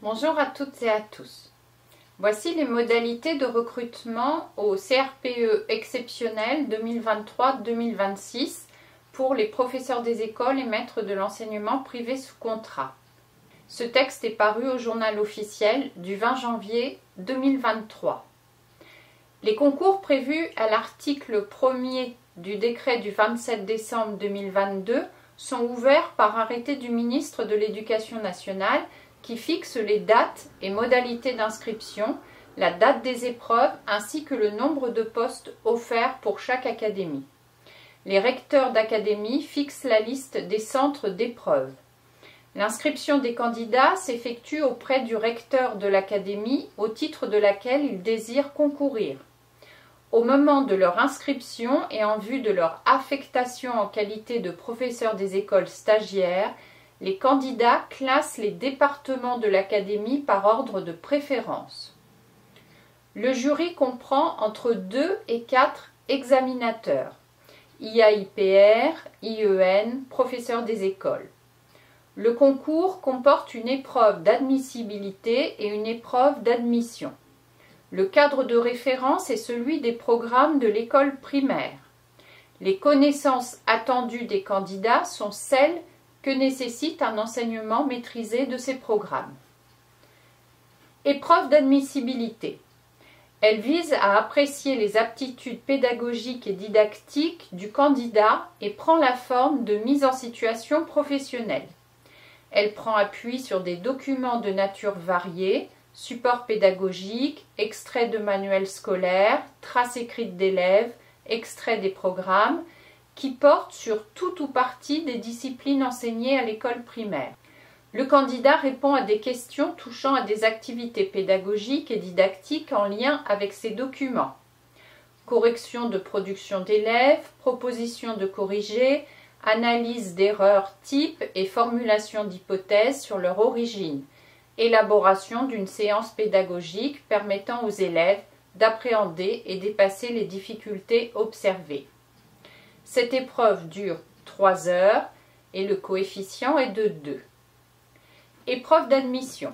Bonjour à toutes et à tous. Voici les modalités de recrutement au CRPE exceptionnel 2023-2026 pour les professeurs des écoles et maîtres de l'enseignement privé sous contrat. Ce texte est paru au journal officiel du 20 janvier 2023. Les concours prévus à l'article 1er du décret du 27 décembre 2022 sont ouverts par arrêté du ministre de l'Éducation nationale qui fixe les dates et modalités d'inscription, la date des épreuves ainsi que le nombre de postes offerts pour chaque académie. Les recteurs d'académie fixent la liste des centres d'épreuves. L'inscription des candidats s'effectue auprès du recteur de l'académie au titre de laquelle ils désirent concourir. Au moment de leur inscription et en vue de leur affectation en qualité de professeur des écoles stagiaires, les candidats classent les départements de l'académie par ordre de préférence. Le jury comprend entre 2 et 4 examinateurs, IAIPR, IEN, professeurs des écoles. Le concours comporte une épreuve d'admissibilité et une épreuve d'admission. Le cadre de référence est celui des programmes de l'école primaire. Les connaissances attendues des candidats sont celles que nécessite un enseignement maîtrisé de ces programmes. Épreuve d'admissibilité. Elle vise à apprécier les aptitudes pédagogiques et didactiques du candidat et prend la forme de mise en situation professionnelle. Elle prend appui sur des documents de nature variée, supports pédagogiques, extraits de manuels scolaires, traces écrites d'élèves, extraits des programmes, qui portent sur tout ou partie des disciplines enseignées à l'école primaire. Le candidat répond à des questions touchant à des activités pédagogiques et didactiques en lien avec ces documents. Correction de production d'élèves, proposition de corriger, analyse d'erreurs types et formulation d'hypothèses sur leur origine, élaboration d'une séance pédagogique permettant aux élèves d'appréhender et dépasser les difficultés observées. Cette épreuve dure 3 heures et le coefficient est de 2. Épreuve d'admission.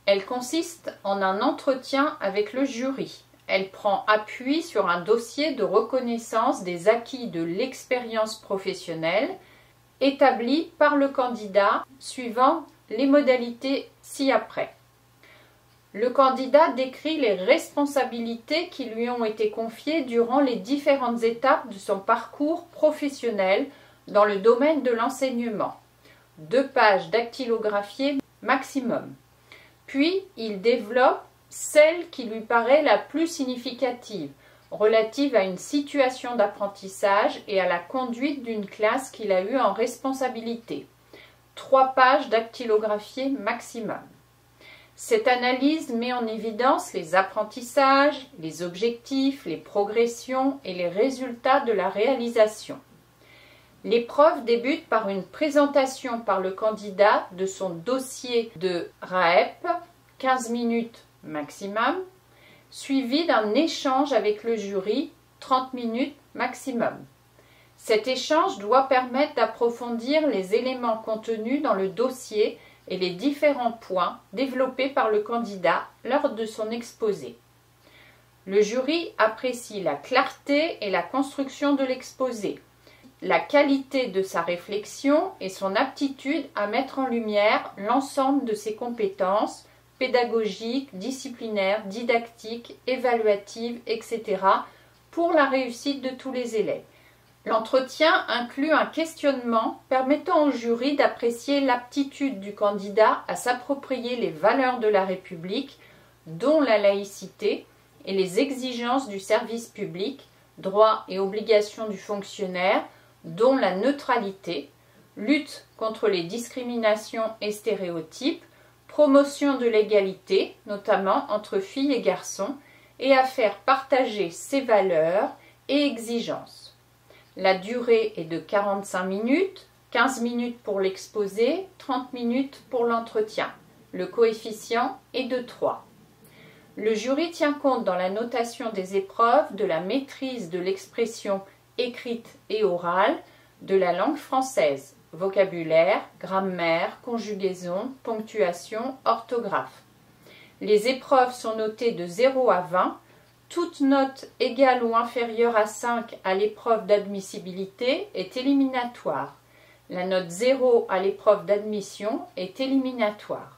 Elle consiste en un entretien avec le jury. Elle prend appui sur un dossier de reconnaissance des acquis de l'expérience professionnelle établi par le candidat suivant les modalités ci-après. Le candidat décrit les responsabilités qui lui ont été confiées durant les différentes étapes de son parcours professionnel dans le domaine de l'enseignement. 2 pages dactylographiées maximum. Puis, il développe celle qui lui paraît la plus significative, relative à une situation d'apprentissage et à la conduite d'une classe qu'il a eue en responsabilité. 3 pages dactylographiées maximum. Cette analyse met en évidence les apprentissages, les objectifs, les progressions et les résultats de la réalisation. L'épreuve débute par une présentation par le candidat de son dossier de RAEP, 15 minutes maximum, suivi d'un échange avec le jury, 30 minutes maximum. Cet échange doit permettre d'approfondir les éléments contenus dans le dossier et les différents points développés par le candidat lors de son exposé. Le jury apprécie la clarté et la construction de l'exposé, la qualité de sa réflexion et son aptitude à mettre en lumière l'ensemble de ses compétences pédagogiques, disciplinaires, didactiques, évaluatives, etc. pour la réussite de tous les élèves. L'entretien inclut un questionnement permettant au jury d'apprécier l'aptitude du candidat à s'approprier les valeurs de la République, dont la laïcité, et les exigences du service public, droits et obligations du fonctionnaire, dont la neutralité, lutte contre les discriminations et stéréotypes, promotion de l'égalité, notamment entre filles et garçons, et à faire partager ses valeurs et exigences. La durée est de 45 minutes, 15 minutes pour l'exposé, 30 minutes pour l'entretien. Le coefficient est de 3. Le jury tient compte dans la notation des épreuves de la maîtrise de l'expression écrite et orale, de la langue française, vocabulaire, grammaire, conjugaison, ponctuation, orthographe. Les épreuves sont notées de 0 à 20. Toute note égale ou inférieure à 5 à l'épreuve d'admissibilité est éliminatoire. La note 0 à l'épreuve d'admission est éliminatoire.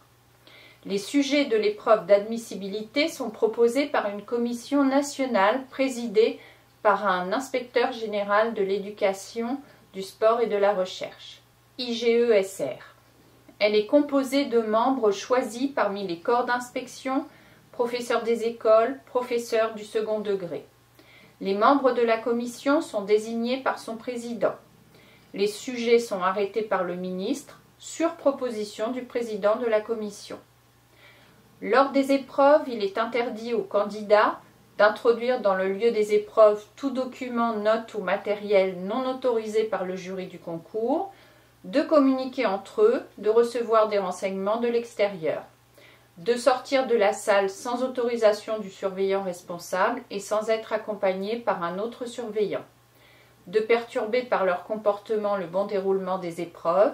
Les sujets de l'épreuve d'admissibilité sont proposés par une commission nationale présidée par un inspecteur général de l'éducation, du sport et de la recherche, IGESR. Elle est composée de membres choisis parmi les corps d'inspection, professeurs des écoles, professeurs du second degré. Les membres de la commission sont désignés par son président. Les sujets sont arrêtés par le ministre sur proposition du président de la commission. Lors des épreuves, il est interdit aux candidats d'introduire dans le lieu des épreuves tout document, note ou matériel non autorisé par le jury du concours, de communiquer entre eux, de recevoir des renseignements de l'extérieur, de sortir de la salle sans autorisation du surveillant responsable et sans être accompagné par un autre surveillant, de perturber par leur comportement le bon déroulement des épreuves.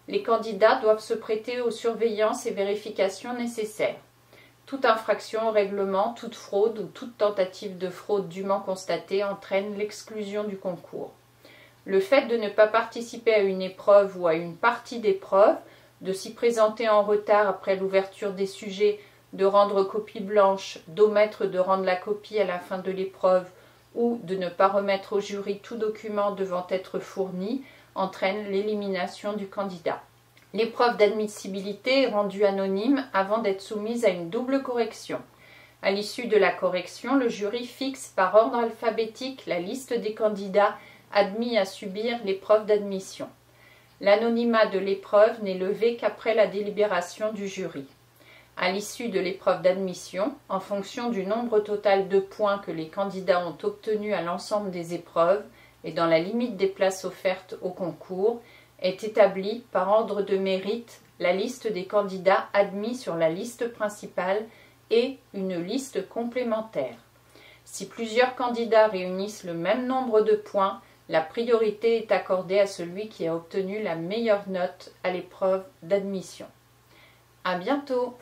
Les candidats doivent se prêter aux surveillances et vérifications nécessaires. Toute infraction au règlement, toute fraude ou toute tentative de fraude dûment constatée entraîne l'exclusion du concours. Le fait de ne pas participer à une épreuve ou à une partie d'épreuve, de s'y présenter en retard après l'ouverture des sujets, de rendre copie blanche, d'omettre de rendre la copie à la fin de l'épreuve ou de ne pas remettre au jury tout document devant être fourni, entraîne l'élimination du candidat. L'épreuve d'admissibilité est rendue anonyme avant d'être soumise à une double correction. À l'issue de la correction, le jury fixe par ordre alphabétique la liste des candidats admis à subir l'épreuve d'admission. L'anonymat de l'épreuve n'est levé qu'après la délibération du jury. À l'issue de l'épreuve d'admission, en fonction du nombre total de points que les candidats ont obtenus à l'ensemble des épreuves et dans la limite des places offertes au concours, est établie par ordre de mérite la liste des candidats admis sur la liste principale et une liste complémentaire. Si plusieurs candidats réunissent le même nombre de points, la priorité est accordée à celui qui a obtenu la meilleure note à l'épreuve d'admission. À bientôt!